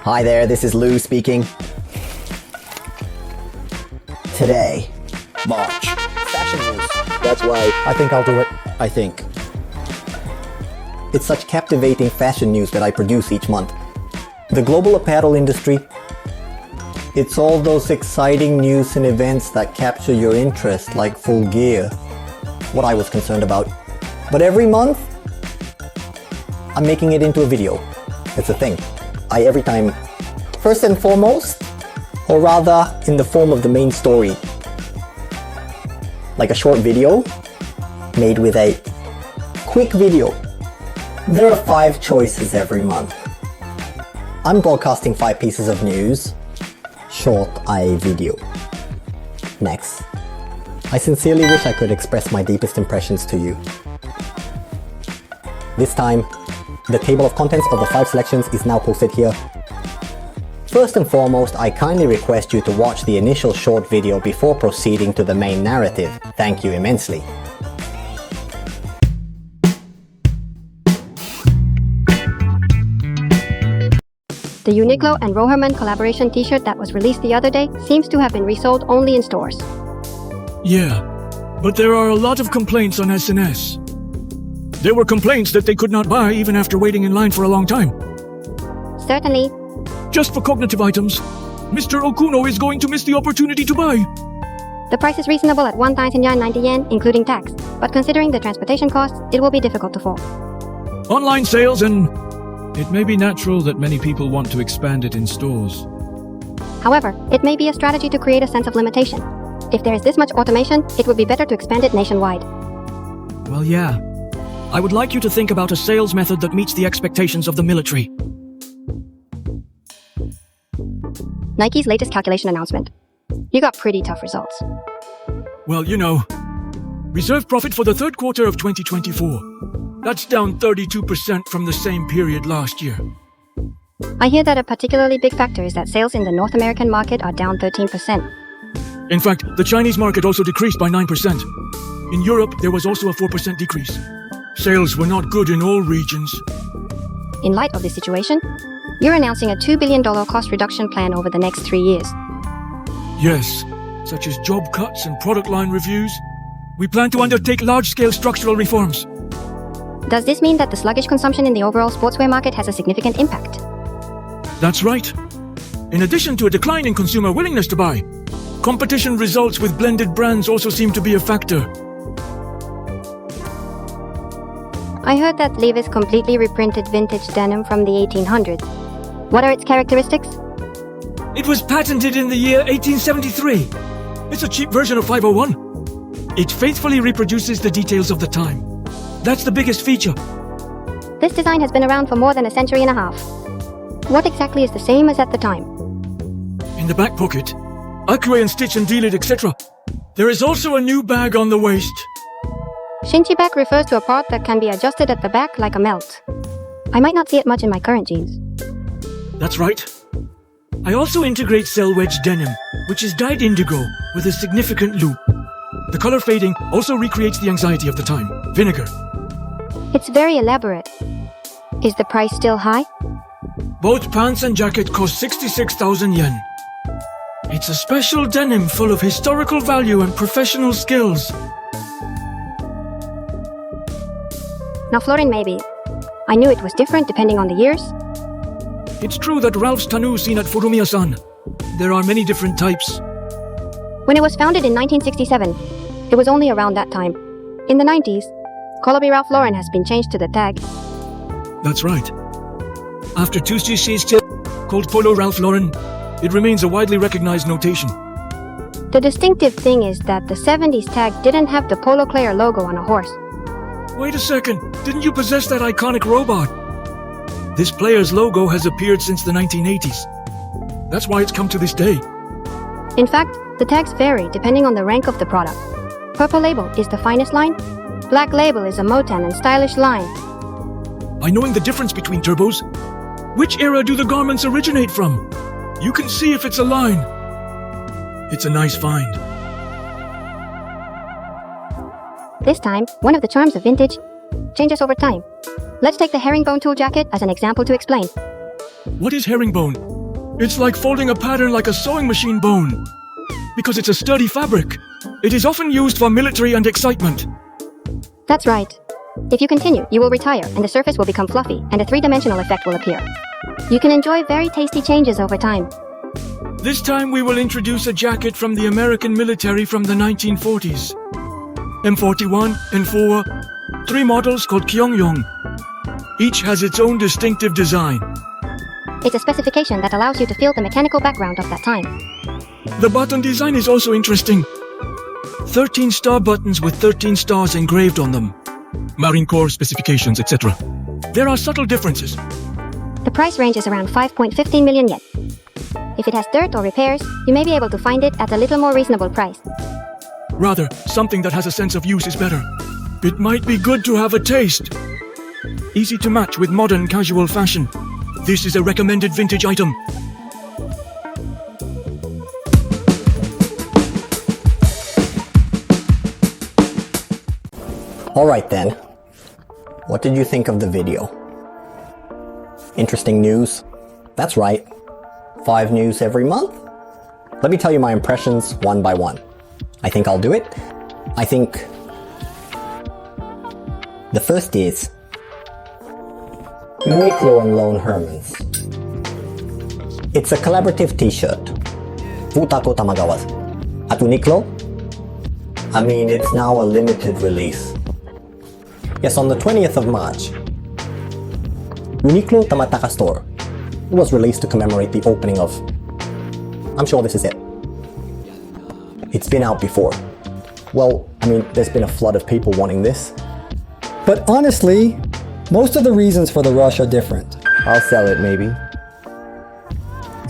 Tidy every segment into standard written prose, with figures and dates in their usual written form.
Hi there, this is Lou speaking. Today, March. fashion news. That's why I think I'll do it. I think. It's such captivating fashion news that I produce each month. The global apparel industry. It's all those exciting news and events that capture your interest, like Full Gear. What I was concerned about. But every month, I'm making it into a video. It's a thing. Every time, first and foremost, or rather in the form of the main story. Like a short video, made with a quick video. There are 5 choices every month. I'm broadcasting 5 pieces of news, short video. Next, I sincerely wish I could express my deepest impressions to you. This time, the table of contents of the 5 selections is now posted here. First and foremost, I kindly request you to watch the initial short video before proceeding to the main narrative. Thank you immensely. The UNIQLO and Herman collaboration t-shirt that was released the other day seems to have been resold only in stores. Yeah, but there are a lot of complaints on SNS. There were complaints that they could not buy even after waiting in line for a long time. Certainly. Just for cognitive items, Mr. Okuno is going to miss the opportunity to buy. The price is reasonable at 1,090 yen, including tax, but considering the transportation costs, it will be difficult to fall. Online sales, and it may be natural that many people want to expand it in stores. However, it may be a strategy to create a sense of limitation. If there is this much automation, it would be better to expand it nationwide. Well, yeah. I would like you to think about a sales method that meets the expectations of the military. Nike's latest calculation announcement. You got pretty tough results. Well, you know, reserve profit for the third quarter of 2024. That's down 32% from the same period last year. I hear that a particularly big factor is that sales in the North American market are down 13%. In fact, the Chinese market also decreased by 9%. In Europe, there was also a 4% decrease. Sales were not good in all regions. In light of this situation, you're announcing a $2 billion cost reduction plan over the next 3 years. Yes, such as job cuts and product line reviews. We plan to undertake large-scale structural reforms. Does this mean that the sluggish consumption in the overall sportswear market has a significant impact? That's right. In addition to a decline in consumer willingness to buy, competition results with blended brands also seem to be a factor. I heard that Levi's completely reprinted vintage denim from the 1800s. What are its characteristics? It was patented in the year 1873. It's a cheap version of 501. It faithfully reproduces the details of the time. That's the biggest feature. This design has been around for more than a century and a half. What exactly is the same as at the time? In the back pocket, acqué and stitch and deal it, etc. There is also a new bag on the waist. Shinchi back refers to a part that can be adjusted at the back like a melt. I might not see it much in my current jeans. That's right. I also integrate cell wedge denim, which is dyed indigo with a significant loop. The color fading also recreates the anxiety of the time. Vinegar. It's very elaborate. Is the price still high? Both pants and jacket cost 66,000 yen. It's a special denim full of historical value and professional skills. Now Florin maybe. I knew it was different depending on the years. It's true that Ralph's Tanu seen at Furumiya-san. There are many different types. When it was founded in 1967, it was only around that time. In the 90s, Coloby Ralph Lauren has been changed to the tag. That's right. After 2cc's called Polo Ralph Lauren, it remains a widely recognized notation. The distinctive thing is that the 70s tag didn't have the Polo Player logo on a horse. Wait a second, didn't you possess that iconic robot? This player's logo has appeared since the 1980s. That's why it's come to this day. In fact, the tags vary depending on the rank of the product. Purple Label is the finest line. Black Label is a Motan and stylish line. By knowing the difference between turbos, which era do the garments originate from? You can see if it's a line. It's a nice find. This time, one of the charms of vintage changes over time. Let's take the Herringbone tool jacket as an example to explain. What is herringbone? It's like folding a pattern like a sewing machine bone. Because it's a sturdy fabric. It is often used for military and excitement. That's right. If you continue, you will retire and the surface will become fluffy and a three-dimensional effect will appear. You can enjoy very tasty changes over time. This time we will introduce a jacket from the American military from the 1940s. M41, N4, 3 models called Kyongyong. Each has its own distinctive design. It's a specification that allows you to feel the mechanical background of that time. The button design is also interesting. 13 star buttons with 13 stars engraved on them. Marine Corps specifications, etc. There are subtle differences. The price range is around 5.15 million yen. If it has dirt or repairs, you may be able to find it at a little more reasonable price. Rather, something that has a sense of use is better. It might be good to have a taste. Easy to match with modern casual fashion. This is a recommended vintage item. Alright then. What did you think of the video? Interesting news? That's right. 5 news every month? Let me tell you my impressions one by one. I think I'll do it. I think... The first is... UNIQLO and Lone Hermans. It's a collaborative t-shirt. Futako Tamagawa's. At UNIQLO? I mean, it's now a limited release. Yes, on the 20th of March, UNIQLO Tamataka Store was released to commemorate the opening of... I'm sure this is it. It's been out before. Well, I mean, there's been a flood of people wanting this. But honestly, most of the reasons for the rush are different. I'll sell it, maybe.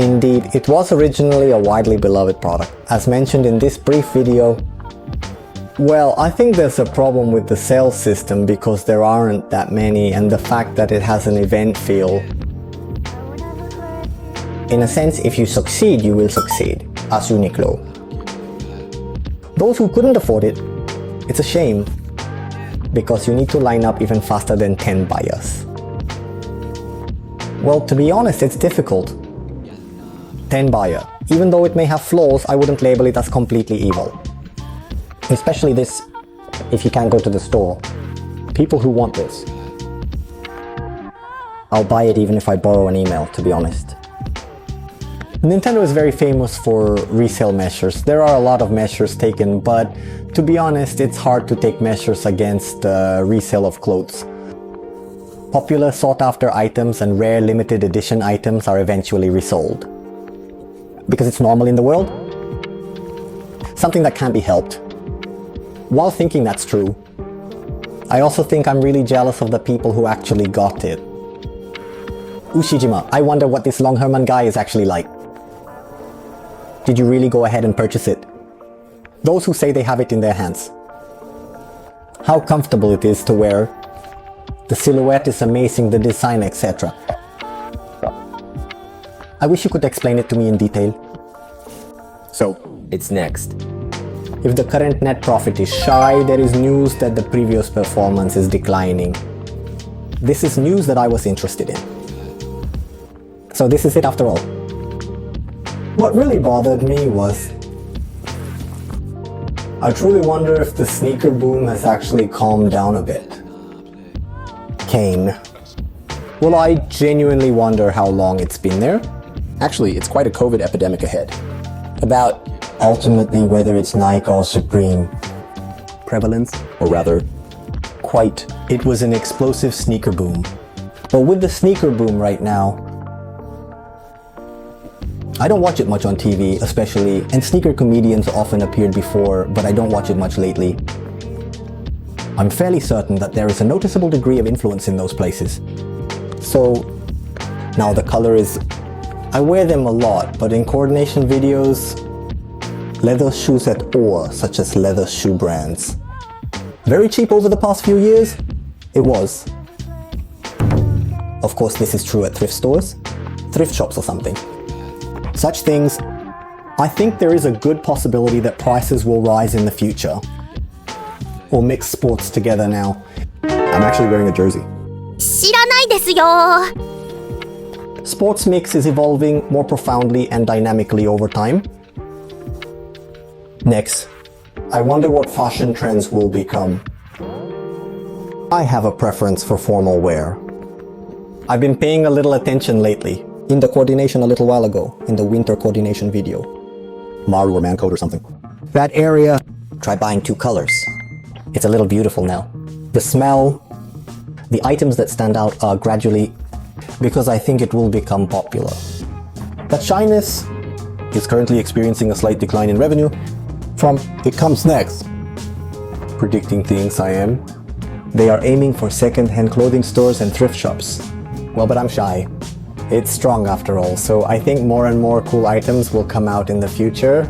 Indeed, it was originally a widely beloved product. As mentioned in this brief video, well, I think there's a problem with the sales system because there aren't that many, and the fact that it has an event feel. In a sense, if you succeed, you will succeed, as UNIQLO. Those who couldn't afford it, it's a shame, because you need to line up even faster than 10 buyers. Well, to be honest, it's difficult. 10 buyer. Even though it may have flaws, I wouldn't label it as completely evil. Especially this, if you can't go to the store. People who want this. I'll buy it even if I borrow an email, to be honest. Nintendo is very famous for resale measures. There are a lot of measures taken, but to be honest, it's hard to take measures against resale of clothes. Popular sought-after items and rare limited edition items are eventually resold. Because it's normal in the world. Something that can't be helped. While thinking that's true, I also think I'm really jealous of the people who actually got it. Ushijima, I wonder what this Long Herman guy is actually like. Did you really go ahead and purchase it? Those who say they have it in their hands. How comfortable it is to wear. The silhouette is amazing, the design, etc. I wish you could explain it to me in detail. So, it's next. If the current net profit is shy, there is news that the previous performance is declining. This is news that I was interested in. So this is it after all. What really bothered me was... I truly wonder if the sneaker boom has actually calmed down a bit. Kane. Well, I genuinely wonder how long it's been there. Actually, it's quite a COVID epidemic ahead. About ultimately whether it's Nike or Supreme. Prevalence, or rather, Quite. It was an explosive sneaker boom. But with the sneaker boom right now, I don't watch it much on TV, especially, and sneaker comedians often appeared before, but I don't watch it much lately. I'm fairly certain that there is a noticeable degree of influence in those places. So, now the color is... I wear them a lot, but in coordination videos, leather shoes at all, such as leather shoe brands. Very cheap over the past few years? It was. Of course, this is true at thrift stores, thrift shops or something. Such things, I think there is a good possibility that prices will rise in the future. Or mix sports together now. I'm actually wearing a jersey. 知らないですよ。Sports mix is evolving more profoundly and dynamically over time. Next, I wonder what fashion trends will become. I have a preference for formal wear. I've been paying a little attention lately. In the coordination a little while ago, in the winter coordination video. Maru or Mancoat or something. That area, try buying 2 colors. It's a little beautiful now. The smell, the items that stand out are gradually, because I think it will become popular. That shyness is currently experiencing a slight decline in revenue from it comes next. Predicting things I am. They are aiming for second-hand clothing stores and thrift shops. Well, but I'm shy. It's strong after all, so I think more and more cool items will come out in the future.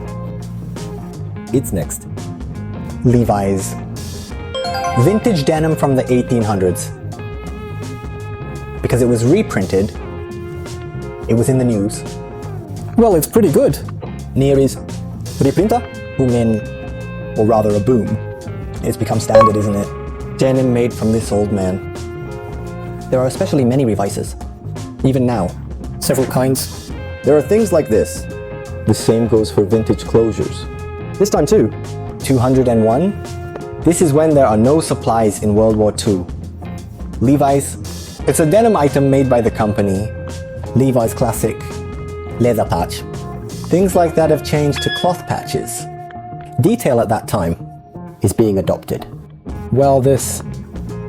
It's next. Levi's. Vintage denim from the 1800s. Because it was reprinted, it was in the news. Well, it's pretty good. Near is reprinter, boom, or rather a boom. It's become standard, isn't it? Denim made from this old man. There are especially many revises. Even now, several kinds. There are things like this. The same goes for vintage closures. This time too. 201. This is when there are no supplies in World War II. Levi's. It's a denim item made by the company. Levi's classic leather patch. Things like that have changed to cloth patches. Detail at that time is being adopted. Well, this,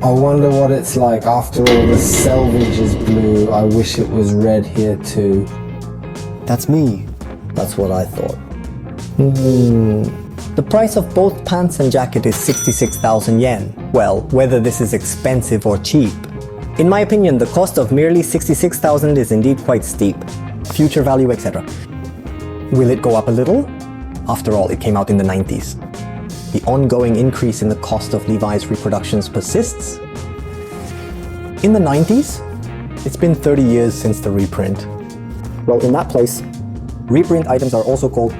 I wonder what it's like after all the selvage is blue. I wish it was red here too. That's me. That's what I thought. The price of both pants and jacket is 66,000 yen. Well, whether this is expensive or cheap. In my opinion, the cost of merely 66,000 is indeed quite steep. Future value, etc. Will it go up a little? After all, it came out in the 90s. The ongoing increase in the cost of Levi's reproductions persists. In the 90s, it's been 30 years since the reprint. Well, in that place, reprint items are also called.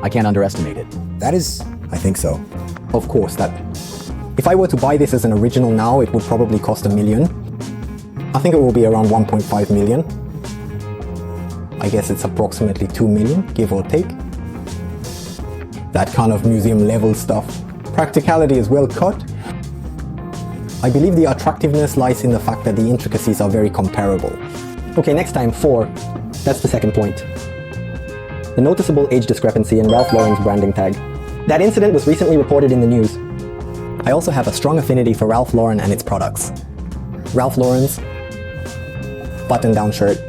I can't underestimate it. That is, I think so. Of course, that if I were to buy this as an original now, it would probably cost $1 million. I think it will be around 1.5 million. I guess it's approximately 2 million, give or take. That kind of museum level stuff. Practicality is well cut. I believe the attractiveness lies in the fact that the intricacies are very comparable. Okay, next time, 4. That's the second point. The noticeable age discrepancy in Ralph Lauren's branding tag. That incident was recently reported in the news. I also have a strong affinity for Ralph Lauren and its products. Ralph Lauren's button-down shirt.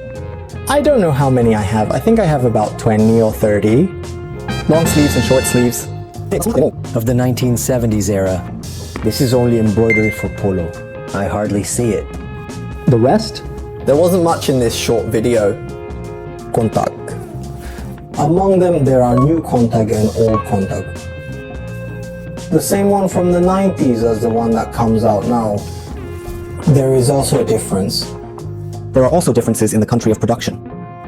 I don't know how many I have. I think I have about 20 or 30. Long sleeves and short sleeves. Of the 1970s era. This is only embroidery for polo. I hardly see it. The rest? There wasn't much in this short video. Kontag. Among them, there are new Kontag and old Kontag. The same one from the 90s as the one that comes out now. There is also a difference. There are also differences in the country of production.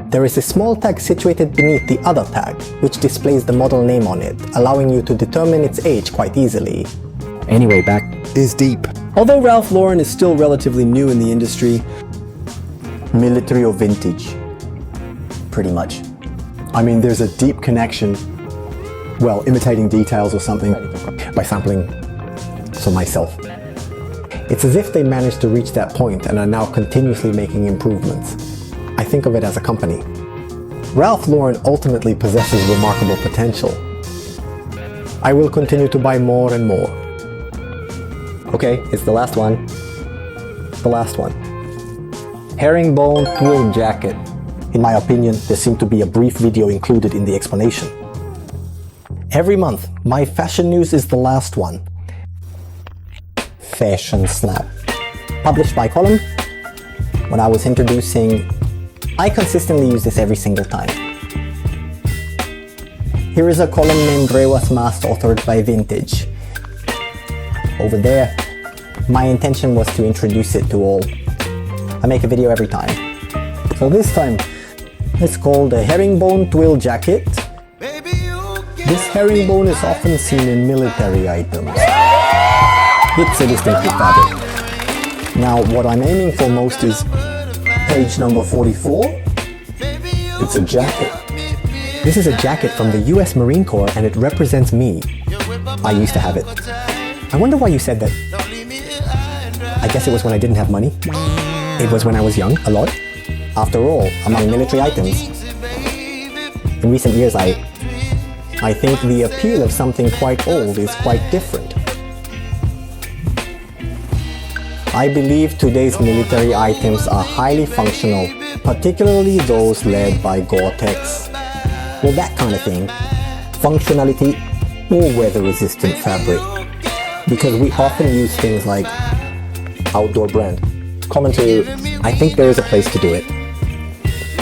There is a small tag situated beneath the other tag, which displays the model name on it, allowing you to determine its age quite easily. Anyway, back is deep. Although Ralph Lauren is still relatively new in the industry, military or vintage, pretty much. I mean, there's a deep connection. Well, imitating details or something By sampling, so myself. It's as if they managed to reach that point and are now continuously making improvements. I think of it as a company. Ralph Lauren ultimately possesses remarkable potential. I will continue to buy more and more. Okay, it's the last one. The last one. Herringbone Twill jacket. In my opinion, there seemed to be a brief video included in the explanation. Every month, my fashion news is the last one. Fashion Snap. Published by Column. When I was introducing, I consistently use this every single time. Here is a column named Reiwa's Mask, authored by Vintage. Over there, my intention was to introduce it to all. I make a video every time. So this time, it's called a Herringbone Twill jacket. This herringbone is often seen in military items. It's a distinctive fabric. Now, what I'm aiming for most is Page number 44. It's a jacket. This is a jacket from the US Marine Corps and it represents me. I used to have it. I wonder why you said that. I guess it was when I didn't have money. It was when I was young, a lot. After all, among military items. In recent years, I think the appeal of something quite old is quite different. I believe today's military items are highly functional, particularly those led by Gore-Tex. Well, that kind of thing. Functionality or weather-resistant fabric. Because we often use things like outdoor brand. Common to, I think there is a place to do it.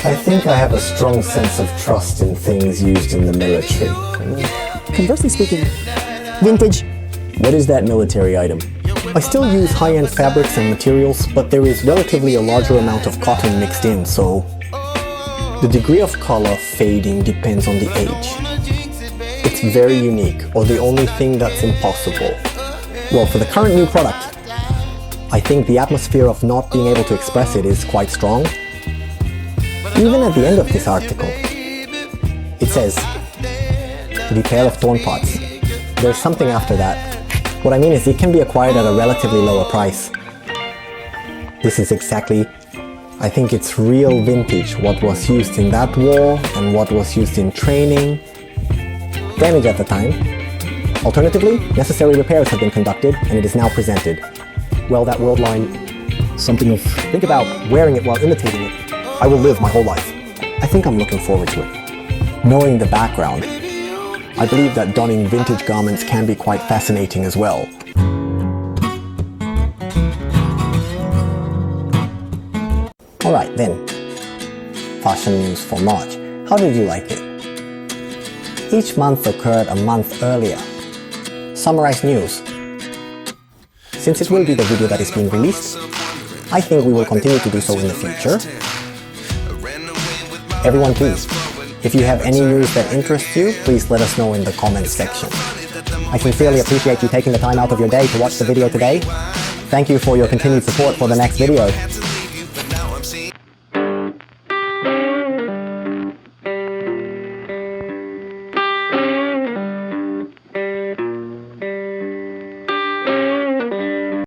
I think I have a strong sense of trust in things used in the military. Conversely speaking, vintage. What is that military item? I still use high-end fabrics and materials, but there is relatively a larger amount of cotton mixed in, so the degree of color fading depends on the age. It's very unique, or the only thing that's impossible. Well, for the current new product, I think the atmosphere of not being able to express it is quite strong. Even at the end of this article, it says, the pair of thorn pots. There's something after that. What I mean is it can be acquired at a relatively lower price. This is exactly, I think it's real vintage, what was used in that war and what was used in training. Damage at the time. Alternatively, necessary repairs have been conducted and it is now presented. Well, that world line, something of, think about wearing it while imitating it. I will live my whole life. I think I'm looking forward to it. Knowing the background, I believe that donning vintage garments can be quite fascinating as well. Alright then, fashion news for March. How did you like it? Each month occurred a month earlier. Summarize news. Since it will be the video that is being released, I think we will continue to do so in the future. Everyone please, if you have any news that interests you, please let us know in the comments section. I sincerely appreciate you taking the time out of your day to watch the video today. Thank you for your continued support for the next video.